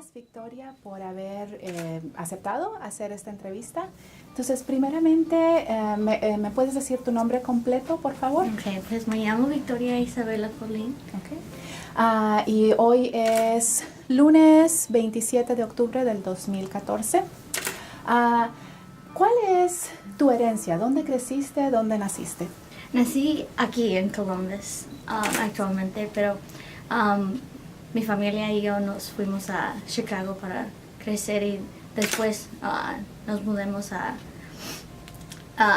gracias, Victoria, por haber aceptado hacer esta entrevista. Entonces, primeramente, ¿me puedes decir tu nombre completo, por favor? Ok, pues me llamo Victoria Isabela Colín. Okay. Y hoy es lunes 27 de octubre del 2014. ¿Cuál es tu herencia? ¿Dónde creciste? ¿Dónde naciste? Nací aquí en Columbus actualmente, pero mi familia y yo nos fuimos a Chicago para crecer y después nos mudamos a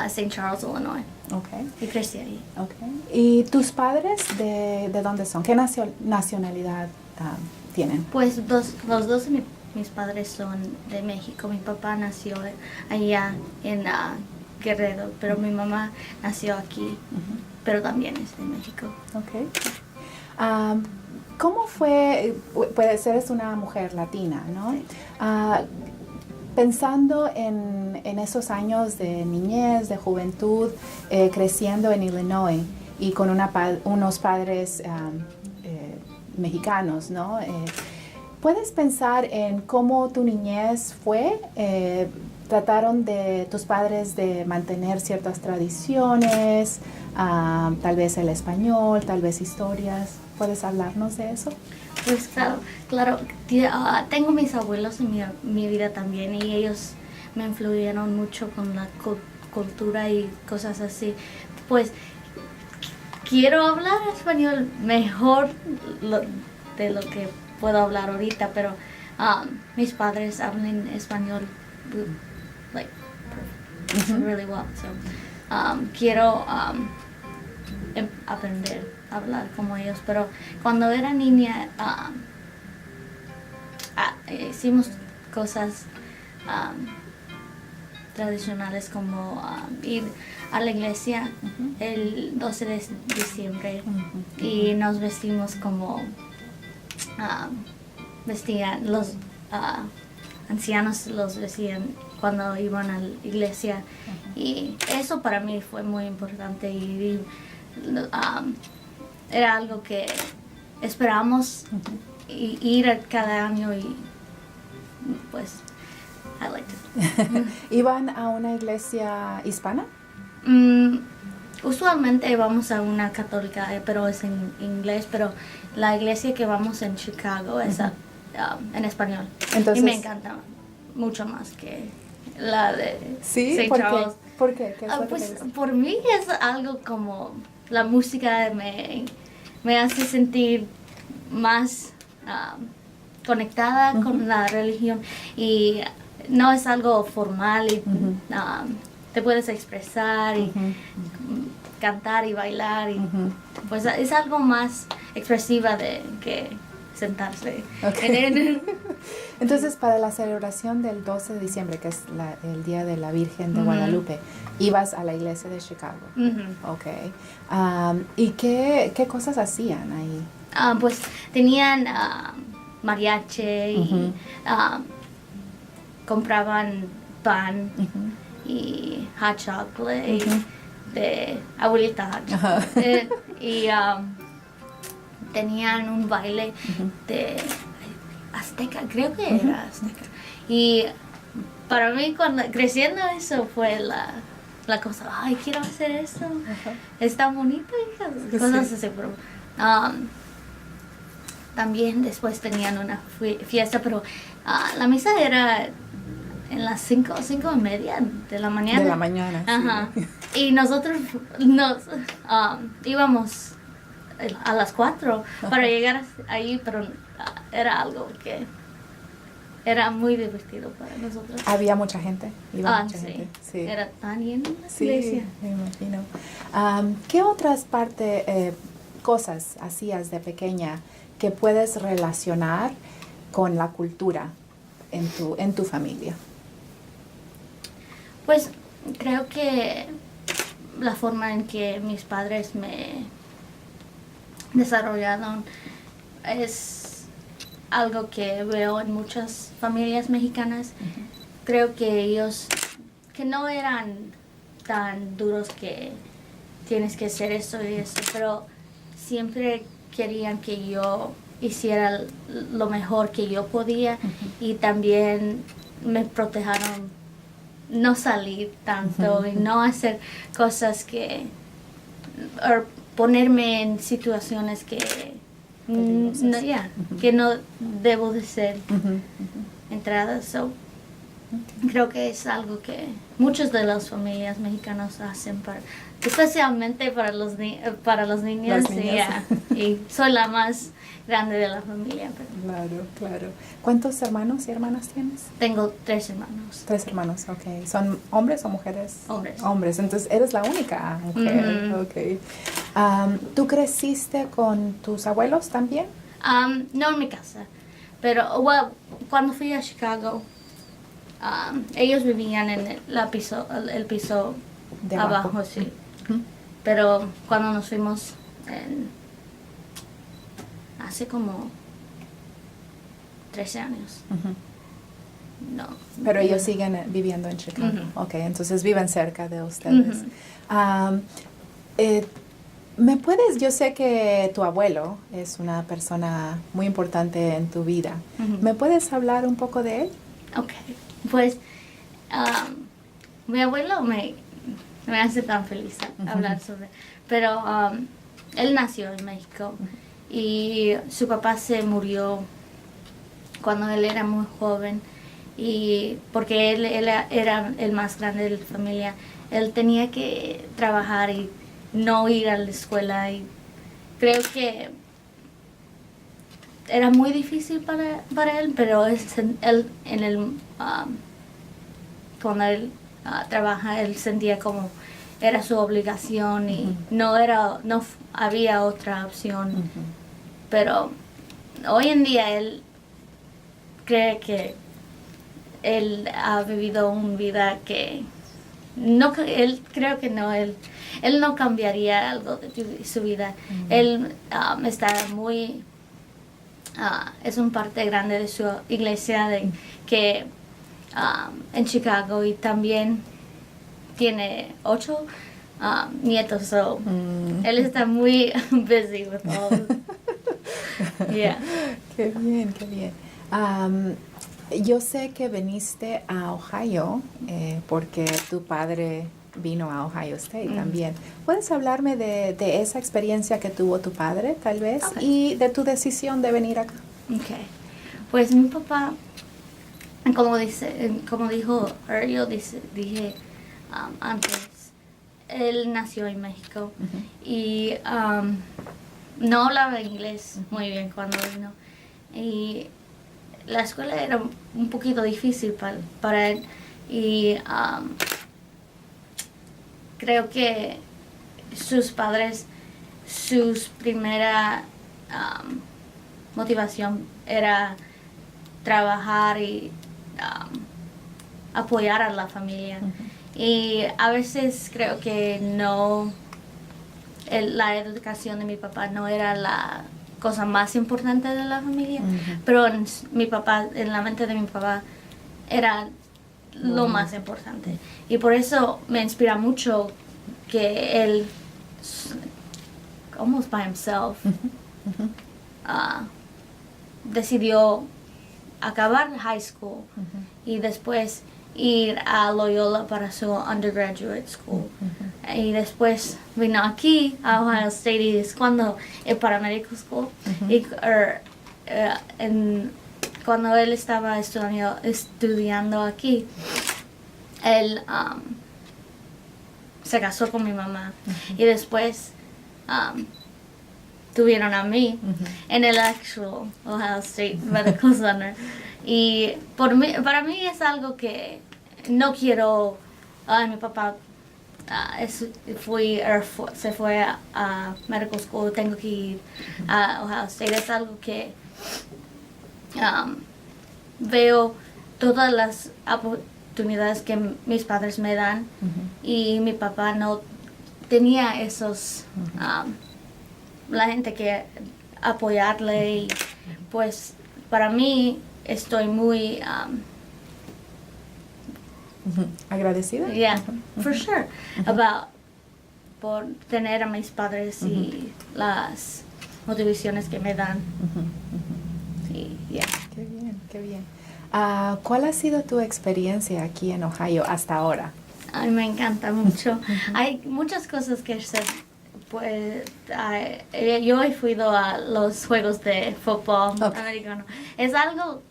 St. Charles, Illinois. Okay. Y crecí ahí. Okay. ¿Y tus padres de dónde son? ¿Qué nacionalidad tienen? Pues los dos de mis padres son de México. Mi papá nació allá en Guerrero, pero mi mamá nació aquí, pero también es de México. Okay. ¿Cómo fue? Puede ser, es una mujer latina, ¿no? Sí. Pensando en esos años de niñez, de juventud, creciendo en Illinois y con unos padres mexicanos, ¿no? ¿Puedes pensar en cómo tu niñez fue? ¿Trataron de tus padres de mantener ciertas tradiciones, tal vez el español, tal vez historias? ¿Puedes hablarnos de eso? Pues claro, tengo mis abuelos en mi vida también y ellos me influyeron mucho con la cultura y cosas así. Pues quiero hablar español mejor de lo que puedo hablar ahorita, pero mis padres hablan español like really well. So quiero aprender a hablar como ellos, pero cuando era niña hicimos cosas tradicionales como ir a la iglesia el 12 de diciembre y nos vestimos como vestían los ancianos los vestían cuando iban a la iglesia y eso para mí fue muy importante y era algo que esperamos ir cada año y pues I liked it. ¿Iban a una iglesia hispana? Usualmente vamos a una católica, pero es en inglés, pero la iglesia que vamos en Chicago es en español. Entonces, y me encanta mucho más que la de ¿sí? St. ¿Por Charles. qué? ¿Por qué? ¿Qué es lo que Pues te gusta? por mí es algo como la música me hace sentir más conectada con la religión y no es algo formal y te puedes expresar y cantar y bailar y pues es algo más expresiva de que sentarse. Okay. Entonces, para la celebración del 12 de diciembre, que es el Día de la Virgen de Guadalupe, ibas a la iglesia de Chicago. Okay. ¿Y qué cosas hacían ahí? Pues tenían mariachi y compraban pan y hot chocolate de abuelita hot chocolate. Y tenían un baile de azteca, creo que era azteca. Y para mí creciendo eso fue la cosa, ay, quiero hacer eso. Es tan bonito y cosas así. Pero, también después tenían una fiesta, pero la misa era en las 5:30 de la mañana. De la mañana, Ajá. Sí. Y nosotros nos íbamos a las 4 para llegar ahí, pero era algo que era muy divertido para nosotros. ¿Había mucha gente? ¿Iba mucha Sí. gente? Sí. Era tan lleno la Sí, iglesia. me imagino. ¿Qué otras cosas hacías de pequeña que puedes relacionar con la cultura en tu familia? Pues creo que la forma en que mis padres me desarrollaron es algo que veo en muchas familias mexicanas. Creo que ellos que no eran tan duros que tienes que hacer esto y eso, pero siempre querían que yo hiciera lo mejor que yo podía y también me protegieron no salir tanto y no hacer cosas que o ponerme en situaciones que no, que no debo de ser entradas. So, creo que es algo que muchas de las familias mexicanas hacen especialmente para los niños. Las niñas. Y soy la más grande de la familia. Claro, claro. ¿Cuántos hermanos y hermanas tienes? Tengo 3 hermanos. 3 hermanos, ok. ¿Son hombres o mujeres? Hombres. Hombres, entonces eres la única mujer, ok. ¿Tú creciste con tus abuelos también? No en mi casa, pero cuando fui a Chicago, ellos vivían en el piso De abajo, sí. Pero cuando nos fuimos hace como 13 años. No. Pero ellos siguen viviendo en Chicago. Ok, entonces viven cerca de ustedes. ¿Me puedes, yo sé que tu abuelo es una persona muy importante en tu vida. ¿Me puedes hablar un poco de él? Ok, pues mi abuelo me hace tan feliz hablar sobre, pero él nació en México y su papá se murió cuando él era muy joven y porque él era el más grande de la familia, él tenía que trabajar y no ir a la escuela y creo que era muy difícil para él, pero cuando él trabaja, él sentía como era su obligación y no había otra opción. Pero hoy en día él cree que él ha vivido una vida que él creo que no, él no cambiaría algo de su vida. Él está muy es una parte grande de su iglesia que en Chicago y también tiene 8 nietos, so él está muy busy with all. Yeah. Qué bien, qué bien. Yo sé que viniste a Ohio porque tu padre vino a Ohio State también. ¿Puedes hablarme de esa experiencia que tuvo tu padre, tal vez, y de tu decisión de venir acá? Okay. Pues mi papá, como dijo yo dije antes, él nació en México y no hablaba inglés muy bien cuando vino y la escuela era un poquito difícil para él y creo que sus padres, sus primera motivación era trabajar y apoyar a la familia. Y a veces creo que la educación de mi papá no era la cosa más importante de la familia, pero en la mente de mi papá era lo más importante. Y por eso me inspira mucho que él, almost by himself, decidió acabar high school y después ir a Loyola para su undergraduate school. Y después vino aquí a Ohio State y es cuando el paramédico school y cuando él estaba estudiando aquí, él se casó con mi mamá y después tuvieron a mí en el actual Ohio State Medical Center. Y para mí es algo que no quiero. Mi papá se fue a medical school, tengo que ir a Ohio State. Es algo que veo todas las oportunidades que mis padres me dan y mi papá no tenía esos la gente que apoyarle y pues para mí estoy muy agradecida. Yeah, for sure por tener a mis padres y las motivaciones que me dan. ¿Cuál ha sido tu experiencia aquí en Ohio hasta ahora? Ay, me encanta mucho. Hay muchas cosas que hacer. Pues yo he ido a los juegos de fútbol americano. Es algo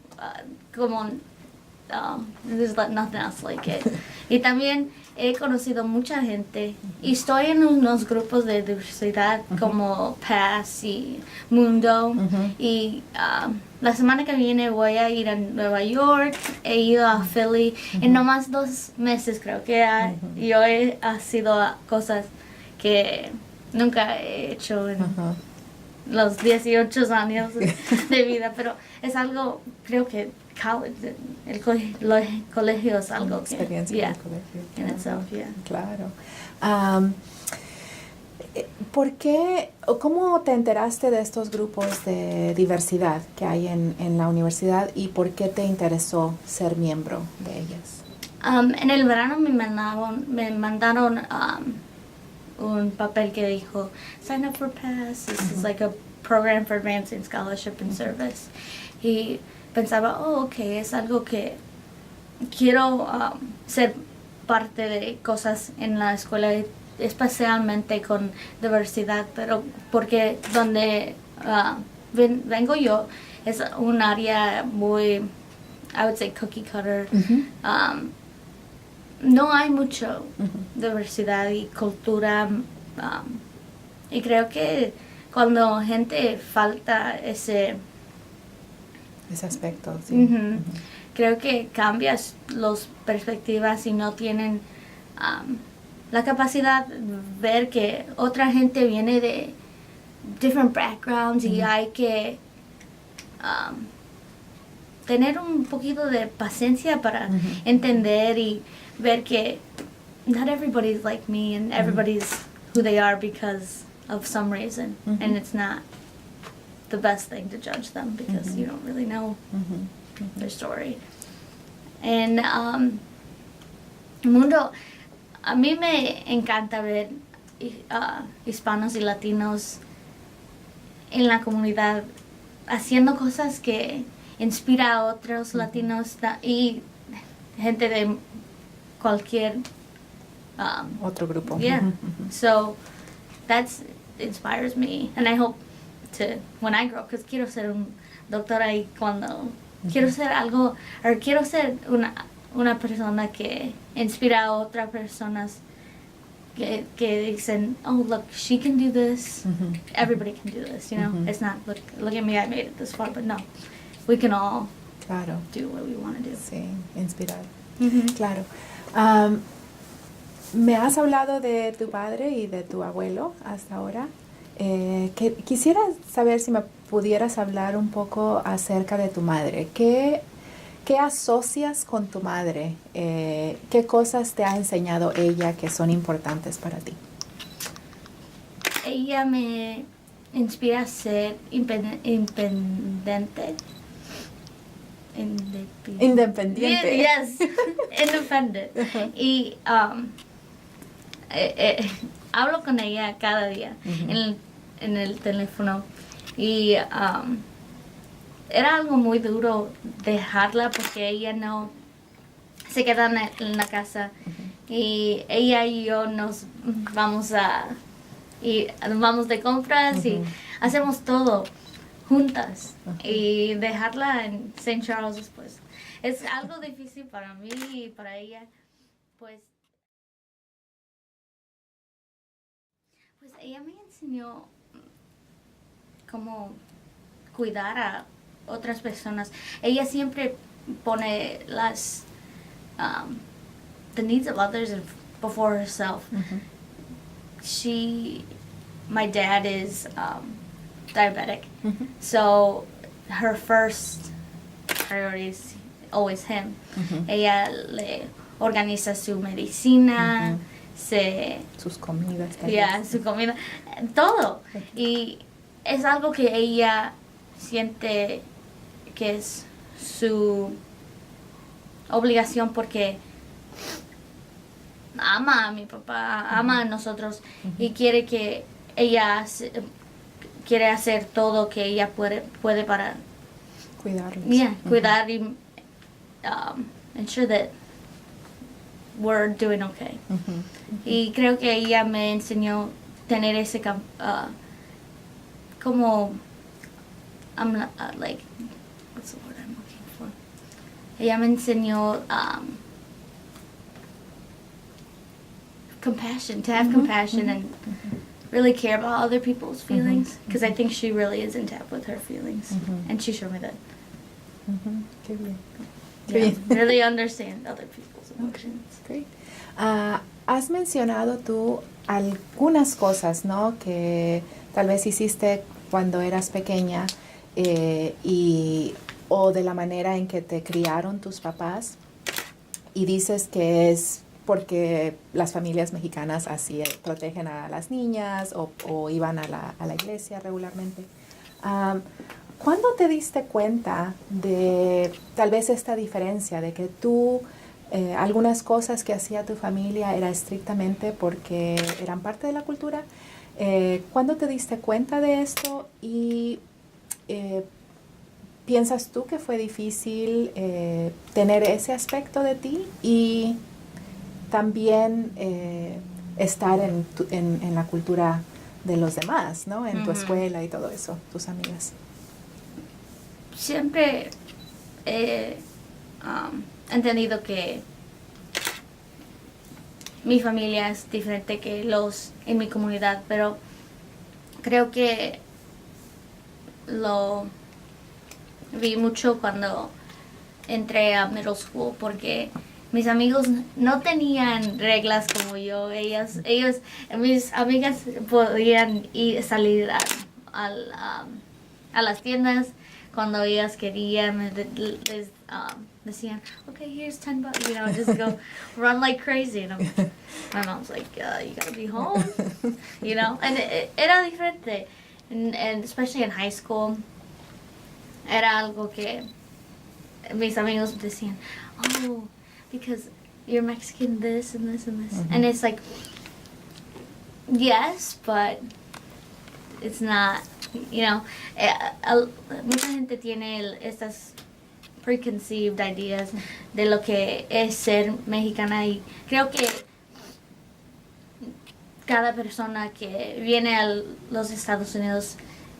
como there's nothing else like it. Y también he conocido mucha gente y estoy en unos grupos de diversidad como PAS y Mundo y la semana que viene voy a ir a Nueva York, he ido a Philly en nomás 2 meses creo que yo he sido cosas que nunca he hecho en los 18 años de vida, pero es algo, creo que college, el colegio es algo que experiencia del colegio. in itself, Claro. ¿Por qué o cómo te enteraste de estos grupos de diversidad que hay en la universidad y por qué te interesó ser miembro de ellas? En el verano me mandaron un papel que dijo sign up for PASS. This is like a program for advancing scholarship and service. Y pensaba, okay, es algo que quiero ser parte de cosas en la escuela, especialmente con diversidad, pero porque donde vengo yo es un área muy, I would say, cookie cutter. No hay mucho diversidad y cultura y creo que cuando gente falta ese aspecto, sí. Creo que cambias las perspectivas y no tienen la capacidad de ver que otra gente viene de different backgrounds y hay que tener un poquito de paciencia para entender y ver que not everybody's like me and everybody's who they are because of some reason and it's not the best thing to judge them because you don't really know their story. And Mundo, a mí me encanta ver hispanos y latinos en la comunidad haciendo cosas que inspira a otros latinos y gente de cualquier otro grupo. Yeah. So that inspires me and I hope to when I grow, because quiero ser un doctora y cuando quiero ser algo, o quiero ser una persona que inspira a otras personas que dicen, oh look, she can do this, everybody can do this, you know, it's not look at me, I made it this far, but no, we can all do what we want to do. Sí, inspirar. Claro. Me has hablado de tu padre y de tu abuelo hasta ahora. Quisiera saber si me pudieras hablar un poco acerca de tu madre. ¿Qué asocias con tu madre? ¿Qué cosas te ha enseñado ella que son importantes para ti? Ella me inspira a ser independiente. Independiente. Yes, independent. Y hablo con ella cada día en el teléfono y era algo muy duro dejarla porque ella no se queda en la casa y ella y yo nos vamos de compras y hacemos todo juntas y dejarla en St. Charles después es algo difícil para mí y para ella, pues ella me enseñó cómo cuidar a otras personas. Ella siempre pone the needs of others before herself. My dad is diabetic, so her first priority is always him. Ella le organiza su medicina, sus comidas, su comida, todo. Y es algo que ella siente que es su obligación porque ama a mi papá, ama a nosotros y quiere que ella quiere hacer todo que ella puede para cuidarlos. Cuidar y ensure that we're doing okay. Y creo que ella me enseñó tener ese como I'm not, like, what's the word I'm looking for? Ella me enseñó compassion, to have compassion and really care about other people's feelings, because I think she really is in tap with her feelings, and she showed me that. Qué bien. Yeah, really understand other people's emotions. Great. Has mencionado tú algunas cosas, ¿no? Que tal vez hiciste cuando eras pequeña o de la manera en que te criaron tus papás, y dices que es porque las familias mexicanas así protegen a las niñas o iban a la iglesia regularmente. ¿Cuándo te diste cuenta de tal vez esta diferencia, de que tú algunas cosas que hacía tu familia era estrictamente porque eran parte de la cultura? ¿Cuándo te diste cuenta de esto y piensas tú que fue difícil tener ese aspecto de ti y también estar en la cultura de los demás, ¿no? En tu escuela y todo eso, tus amigas? Siempre he entendido que mi familia es diferente que los en mi comunidad, pero creo que lo vi mucho cuando entré a middle school, porque mis amigos no tenían reglas como yo. Mis amigas podían salir a las tiendas cuando ellas querían. Les decían, okay, here's $10, just go run like crazy. And my mom's like, you gotta be home, And era diferente, and especially in high school, era algo que mis amigos decían, oh, because you're Mexican, this and this and this. And it's like, yes, but it's not, mucha gente tiene estas preconceived ideas de lo que es ser mexicana, y creo que cada persona que viene a los Estados Unidos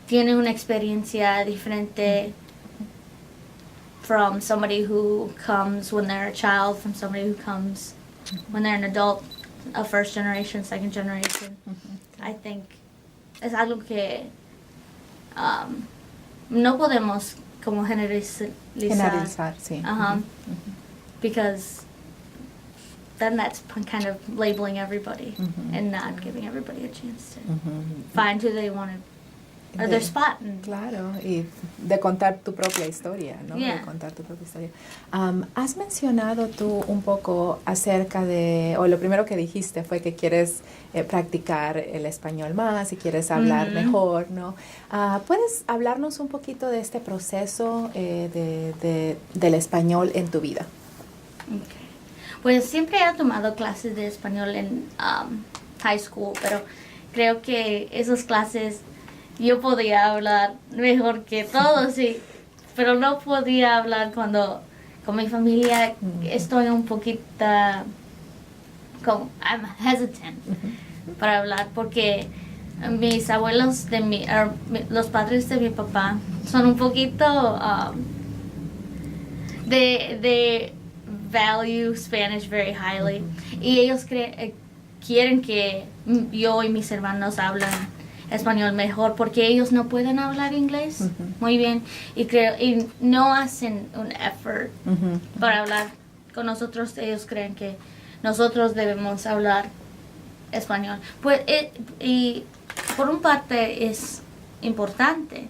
tiene una experiencia diferente from somebody who comes when they're a child, from somebody who comes when they're an adult, a first generation, second generation. I think es algo que no podemos como generalizar, sí. Because then that's kind of labeling everybody and not giving everybody a chance to find who they want to, or their spot. Claro, y de contar tu propia historia, ¿no? Yeah. De contar tu propia historia. Has mencionado tú un poco acerca de, o lo primero que dijiste fue que quieres practicar el español más y quieres hablar mejor, ¿no? ¿Puedes hablarnos un poquito de este proceso del español en tu vida? Okay. Pues siempre he tomado clases de español en high school, pero creo que esas clases yo podía hablar mejor que todos, sí, pero no podía hablar cuando con mi familia. Estoy un poquito I'm hesitant para hablar, porque mis abuelos los padres de mi papá son un poquito they value Spanish very highly, y ellos quieren que yo y mis hermanos hablen español mejor, porque ellos no pueden hablar inglés muy bien, y no hacen un effort para hablar con nosotros. Ellos creen que nosotros debemos hablar español, pues, y por un parte es importante,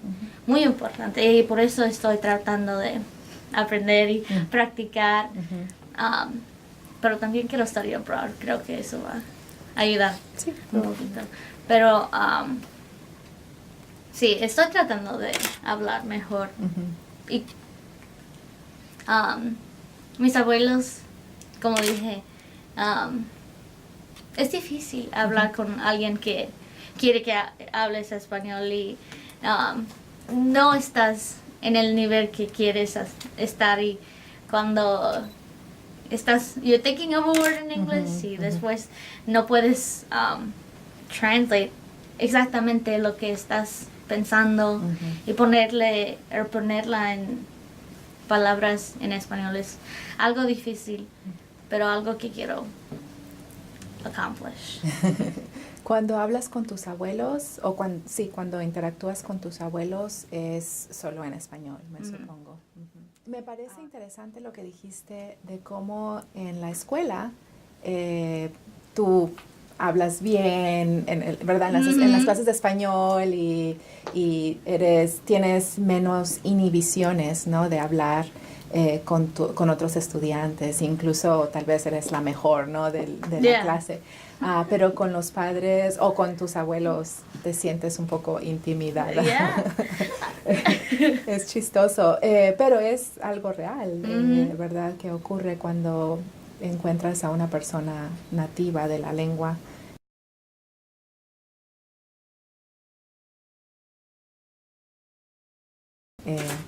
muy importante, y por eso estoy tratando de aprender y practicar, pero también quiero study abroad. Creo que eso va a ayudar un poquito, pero sí, estoy tratando de hablar mejor. Y mis abuelos, como dije, es difícil hablar con alguien que quiere que hables español y no estás en el nivel que quieres estar, y cuando you're thinking of a word in English y después no puedes translate exactamente lo que estás pensando y ponerla en palabras en español es algo difícil, pero algo que quiero accomplish. Cuando hablas con tus abuelos, o cuando interactúas con tus abuelos, es solo en español, me supongo. Me parece interesante lo que dijiste de cómo en la escuela tú hablas bien, ¿verdad? En las clases de español y tienes menos inhibiciones, ¿no? De hablar con otros estudiantes, incluso tal vez eres la mejor, ¿no? de la clase. Pero con los padres o con tus abuelos te sientes un poco intimidada. Yeah. Es chistoso, pero es algo real, ¿verdad? Que ocurre cuando encuentras a una persona nativa de la lengua.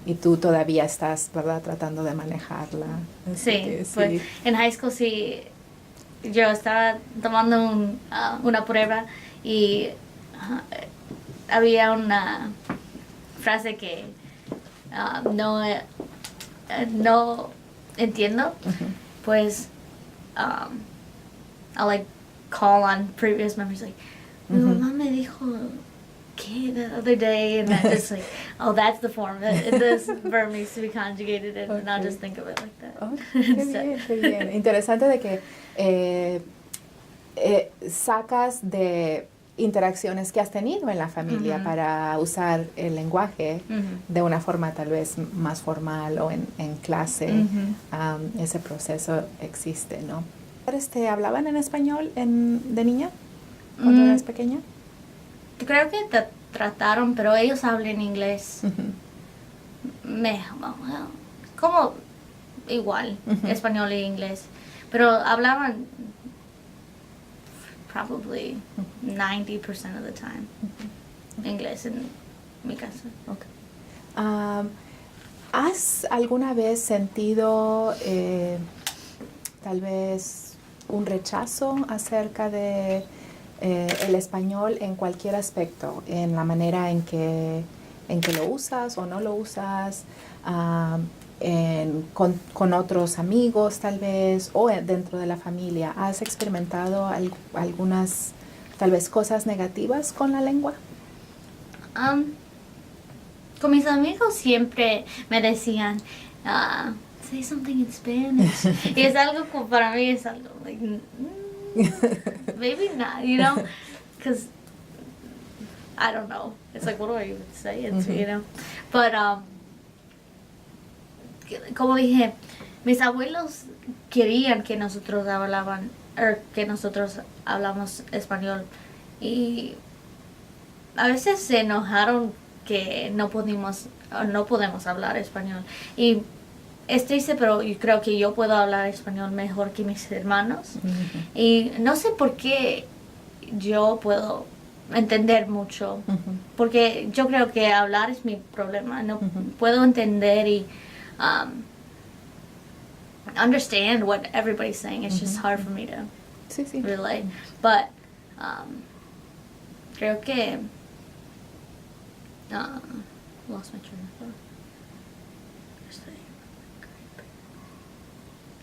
Y tú todavía estás, ¿verdad?, tratando de manejarla. Sí, pues en high school sí, yo estaba tomando una prueba y había una frase que no entiendo, pues I'll like call on previous members like, mi mamá me dijo que the other day, and that just like, oh, that's the form. This verb needs to be conjugated, and I'll just think of it like that. Oh, qué bien. Interesante de que sacas de interacciones que has tenido en la familia para usar el lenguaje de una forma tal vez más formal o en clase. Ese proceso existe, ¿no? ¿Te hablaban en español de niña cuando eras pequeña? Creo que te trataron, pero ellos hablan inglés. Como igual, español e inglés. Pero hablaban probably 90% of the time inglés en mi casa. Okay. ¿Has alguna vez sentido tal vez un rechazo acerca de el español en cualquier aspecto, en la manera en que lo usas o no lo usas, con otros amigos tal vez, o dentro de la familia? ¿Has experimentado algunas tal vez cosas negativas con la lengua? Con mis amigos siempre me decían, say something in Spanish. Y es algo que para mí es algo like, maybe not, you know, because I don't know. It's like, what do I even say? It's, you know, but como dije, mis abuelos querían que nosotros hablamos español, y a veces se enojaron que no podemos hablar español. Y es triste, pero yo creo que yo puedo hablar español mejor que mis hermanos. Y no sé por qué yo puedo entender mucho, porque yo creo que hablar es mi problema. No puedo entender y understand what everybody's saying. It's just hard for me to relate. But creo que lost my train of thought.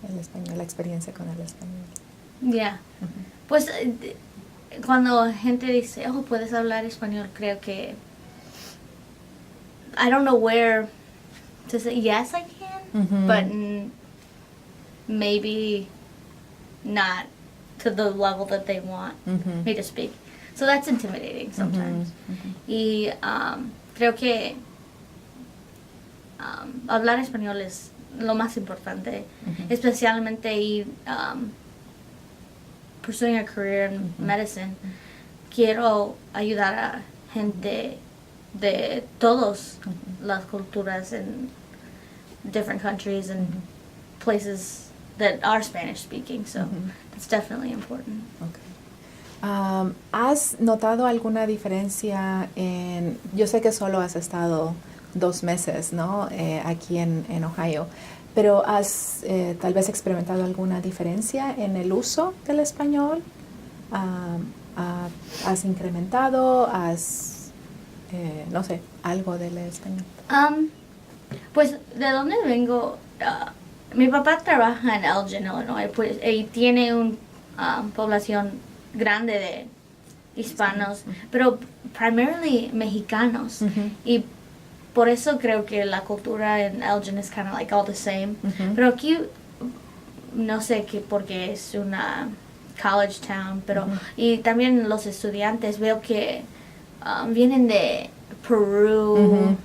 El español, la experiencia con el español. Yeah. Pues cuando gente dice, oh, puedes hablar español, creo que I don't know where to say yes I can, but maybe not to the level that they want me to speak. So that's intimidating sometimes. Y creo que hablar español es lo más importante, especialmente ir pursuing a career in medicine. Quiero ayudar a gente de todas las culturas in different countries and places that are Spanish speaking, so it's definitely important. Okay. ¿Has notado alguna diferencia yo sé que solo has estado 2 meses, ¿no? Aquí en Ohio, pero ¿has tal vez experimentado alguna diferencia en el uso del español? ¿Has incrementado? No sé, algo del español? Pues de dónde vengo, mi papá trabaja en Elgin, Illinois, pues, y tiene una población grande de hispanos, pero primarily mexicanos. Y por eso creo que la cultura en Elgin es kind of like all the same. Pero aquí, no sé qué, porque es una college town, pero y también los estudiantes veo que vienen de Peru,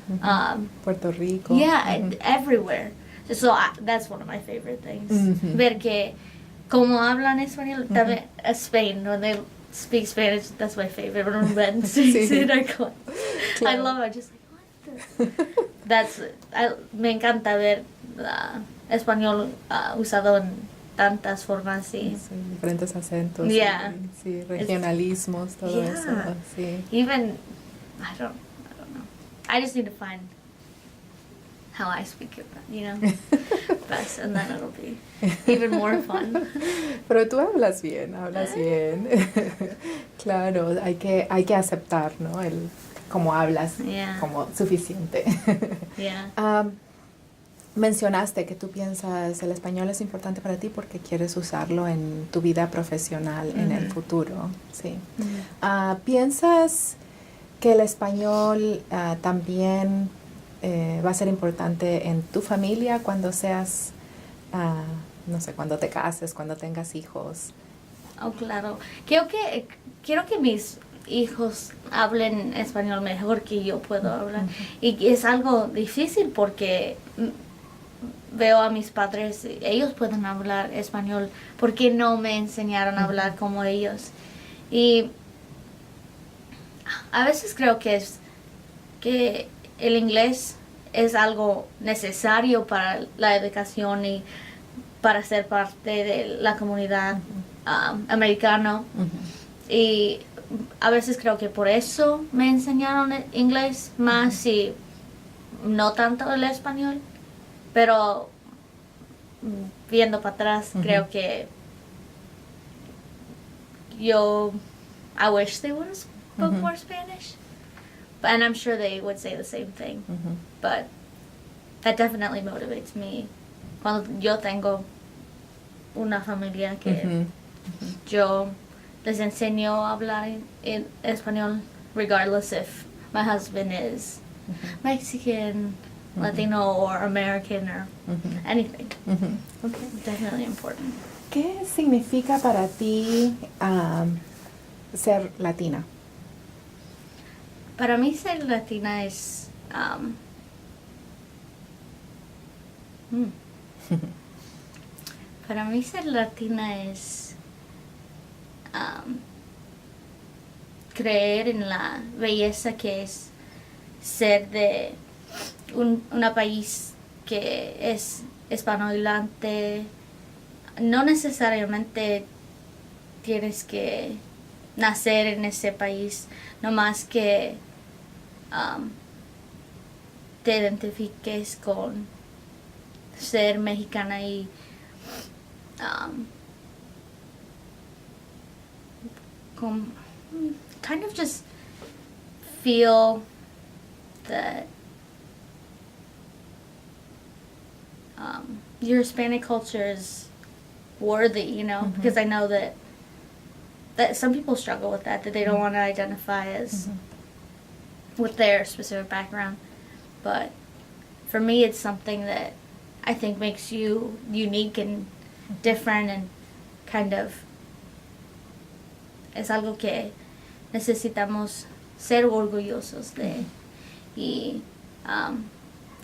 Puerto Rico. yeah, everywhere. So that's one of my favorite things. Ver que como hablan español, también Spain, when they speak Spanish, that's my favorite. When Ben speaks it, I love it. Just like, what the? Me encanta ver español usado en tantas formas y diferentes acentos, yeah, sí, regionalismos, todo yeah. eso, sí. Even I don't know. I just need to find how I speak it, best, and then it'll be even more fun. Pero tú hablas bien. Claro, hay que aceptar, ¿no? Cómo hablas, como suficiente. Yeah. Mencionaste que tú piensas el español es importante para ti porque quieres usarlo en tu vida profesional en el futuro, sí. ¿Piensas que el español también va a ser importante en tu familia cuando seas, no sé, cuando te cases, cuando tengas hijos? Oh, claro. Quiero que mis hijos hablen español mejor que yo puedo hablar. Y es algo difícil porque veo a mis padres, ellos pueden hablar español porque no me enseñaron a hablar como ellos. Y a veces creo que el inglés es algo necesario para la educación y para ser parte de la comunidad americana. Y a veces creo que por eso me enseñaron el inglés más y no tanto el español. Pero viendo para atrás, creo que I wish they would have spoke more Spanish. And I'm sure they would say the same thing. But that definitely motivates me. Cuando yo tengo una familia que yo les enseño a hablar en español, regardless if my husband is Mexican, Latino, or American, or anything. Okay. Definitely important. ¿Qué significa para ti ser latina? Para mí ser latina es para mí ser latina es creer en la belleza que es ser de un país que es hispanohablante. No necesariamente tienes que nacer en ese país, no más que te identifiques con ser mexicana y kind of just feel that your Hispanic culture is worthy, because I know that some people struggle with that they don't want to identify as with their specific background. But for me, it's something that I think makes you unique and different, and kind of es algo que necesitamos ser orgullosos de y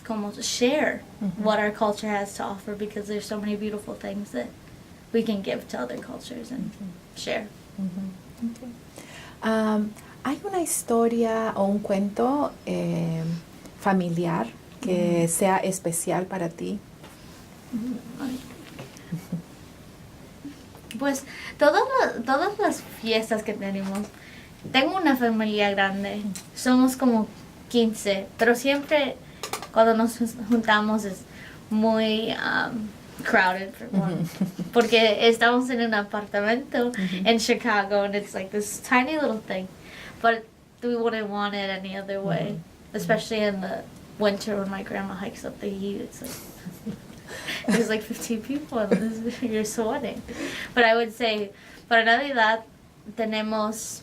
como share what our culture has to offer, because there's so many beautiful things that we can give to other cultures and share. Okay. ¿Hay una historia o un cuento familiar que sea especial para ti? Pues todas las fiestas que tenemos, tengo una familia grande, somos como 15, pero siempre cuando nos juntamos es muy crowded for one. Porque estamos en un apartamento in Chicago, and it's like this tiny little thing. But we wouldn't want it any other way, especially in the winter when my grandma hikes up the heat. It's like there's like 15 people and you're sweating. But I would say, para Navidad tenemos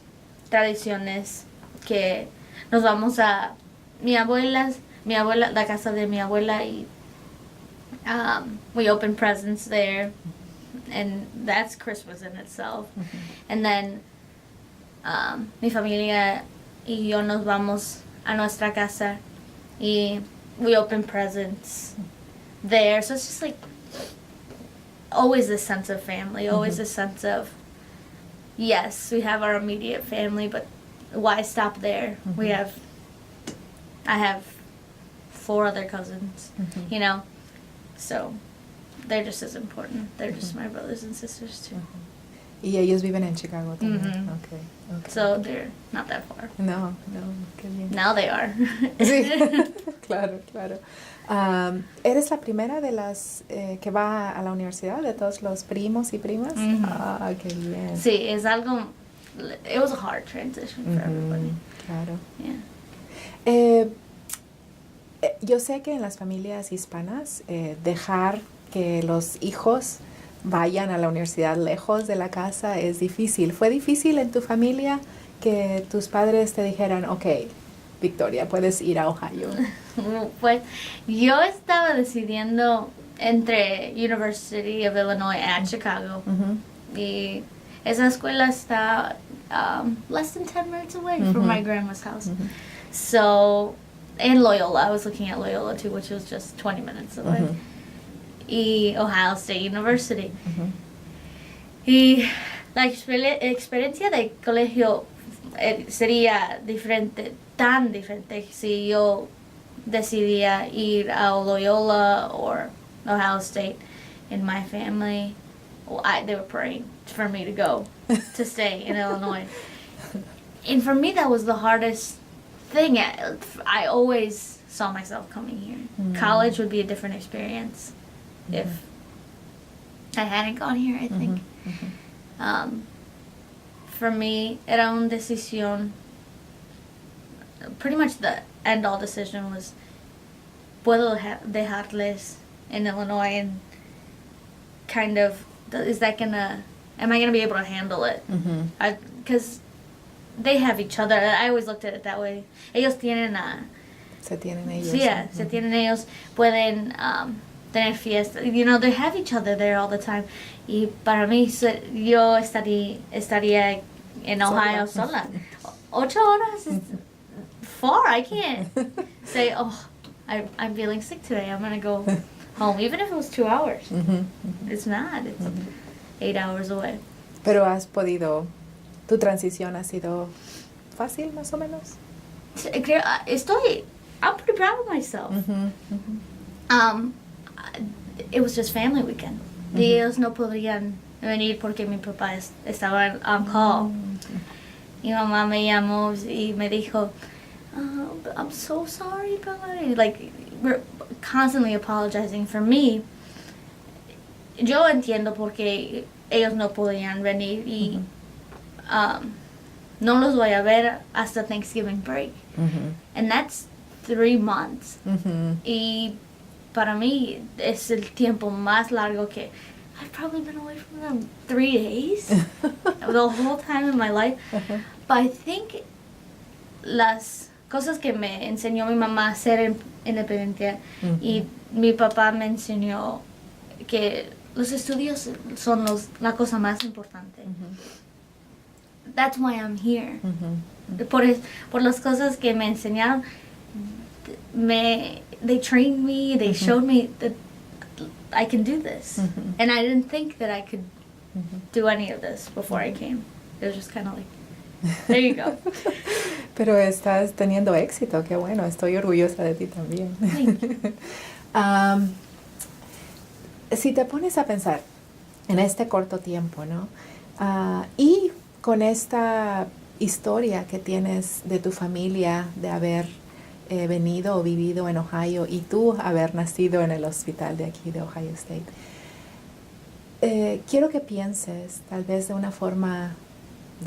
tradiciones que nos vamos a la casa de mi abuela, y we open presents there, and that's Christmas in itself. And then mi familia y yo nos vamos a nuestra casa y we open presents there. So it's just like always a sense of family, always a sense of, yes, we have our immediate family, but why stop there? I have 4 other cousins, you know, so they're just as important. They're just my brothers and sisters too. Y ellos viven en Chicago también. Okay. So they're not that far. No, qué bien. Now they are. Sí, claro. ¿Eres la primera de las que va a la universidad, de todos los primos y primas? Ah, qué bien. Sí, es algo, it was a hard transition for everybody. Claro. Yeah. Yo sé que en las familias hispanas dejar que los hijos vayan a la universidad lejos de la casa es difícil. ¿Fue difícil en tu familia que tus padres te dijeran, okay, Victoria, puedes ir a Ohio? Pues yo estaba decidiendo entre University of Illinois and Chicago. Y esa escuela está less than 10 minutes away from my grandma's house. So, and Loyola, I was looking at Loyola too, which was just 20 minutes away. Y Ohio State University. Y la experiencia de colegio sería diferente, tan diferente, si yo decidía ir a Loyola or Ohio State. In my family, they were praying for me to go, to stay in Illinois. And for me, that was the hardest thing. I always saw myself coming here. College would be a different experience if I hadn't gone here, I think. For me, era una decisión, pretty much the end-all decision was, puedo dejarles in Illinois, and kind of, am I gonna be able to handle it? Because they have each other. I always looked at it that way. Ellos tienen Se tienen ellos. Sí, se tienen ellos. Pueden tener fiestas. You know, they have each other there all the time. Y para mí, yo estaría en Ohio sola. 8 horas is far. I can't say, oh, I'm feeling sick today. I'm going to go home. Even if it was 2 hours. It's not. It's 8 hours away. Pero has podido, tu transición ha sido fácil, más o menos. I'm pretty proud of myself. It was just family weekend. Ellos no podrían venir porque mi papá estaba on call. Mi mamá me llamó y me dijo, I'm so sorry, Bella. Like, we're constantly apologizing for me. Yo entiendo porque ellos no podían venir y no los voy a ver hasta Thanksgiving break. And that's 3 months. Y para mí es el tiempo más largo que I've probably been away from them 3 days. The whole time in my life. But I think las cosas que me enseñó mi mamá a ser independiente y mi papá me enseñó que los estudios son la cosa más importante. That's why I'm here. Por las cosas que me enseñaron, they trained me, they showed me that I can do this. And I didn't think that I could do any of this before I came. It was just kind of like, there you go. Pero estás teniendo éxito, qué bueno, estoy orgullosa de ti también. Si te pones a pensar en este corto tiempo, ¿no? Y con esta historia que tienes de tu familia, de haber venido o vivido en Ohio y tú haber nacido en el hospital de aquí de Ohio State, quiero que pienses tal vez de una forma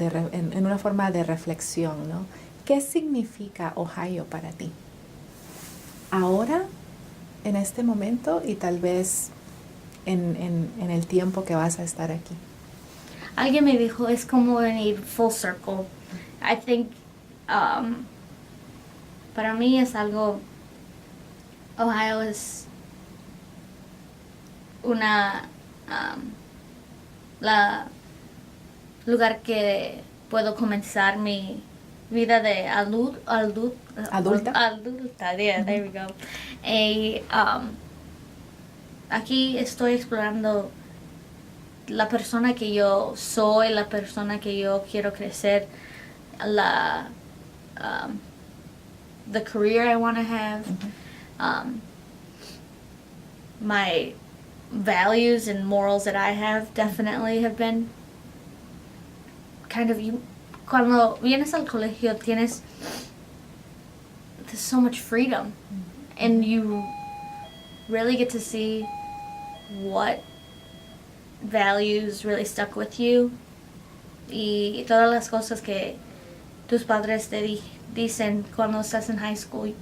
en una forma de reflexión, ¿no? ¿Qué significa Ohio para ti? Ahora, en este momento y tal vez en el tiempo que vas a estar aquí. Alguien me dijo, es como venir full circle. I think, para mí es algo, Ohio es la lugar que puedo comenzar mi vida de adulta, yeah, there we go. Y aquí estoy explorando la persona que yo soy, la persona que yo quiero crecer, the career I want to have, my values and morals that I have definitely have been kind of, cuando vienes al colegio there's so much freedom, and you really get to see what values really stuck with you, y todas las cosas que tus padres te dicen cuando estás in high school,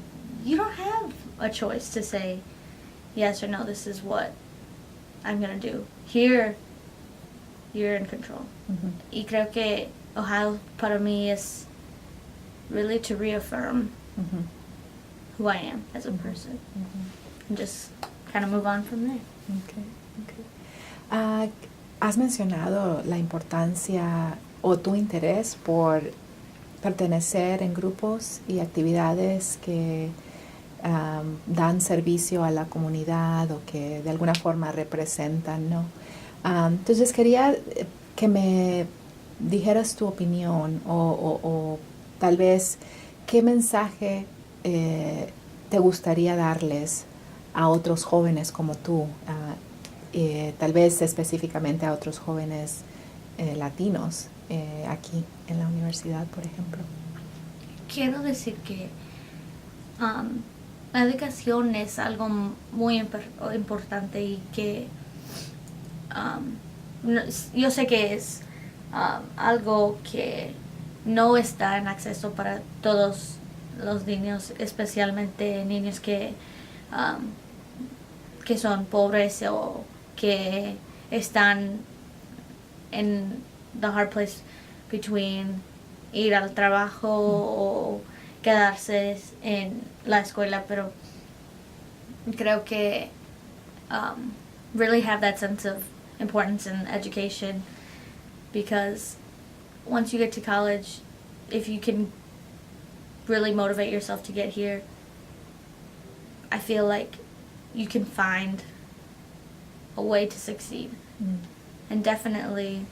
you don't have a choice to say yes or no, this is what I'm gonna do. Here, you're in control. Y creo que Ohio para mí es really to reaffirm who I am as a person, and just kind of move on from there. Okay. Has mencionado la importancia o tu interés por pertenecer en grupos y actividades que dan servicio a la comunidad o que de alguna forma representan, ¿no? Entonces quería que me dijeras tu opinión o tal vez qué mensaje te gustaría darles a otros jóvenes como tú, tal vez específicamente a otros jóvenes latinos aquí en la universidad, por ejemplo. Quiero decir que la educación es algo muy importante y que yo sé que es algo que no está en acceso para todos los niños, especialmente niños que son pobres o que están en the hard place between ir al trabajo o quedarse en la escuela, pero creo que really have that sense of importance in education, because once you get to college, if you can really motivate yourself to get here, I feel like you can find a way to succeed. And definitely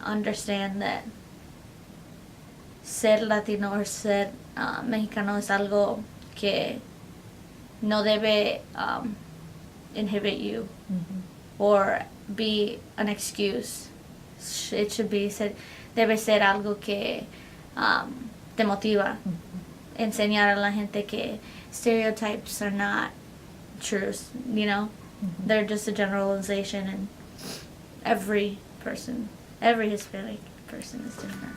understand that ser latino o ser mexicano es algo que no debe inhibit you or be an excuse. It should be debe ser algo que te motiva. Enseñar a la gente que stereotypes are not true, you know? They're just a generalization, and every Hispanic person is different.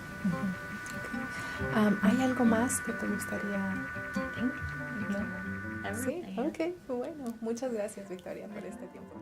¿Hay algo más que te gustaría? I think, ¿No? everything. Sí, ok, bueno, muchas gracias, Victoria, por este tiempo.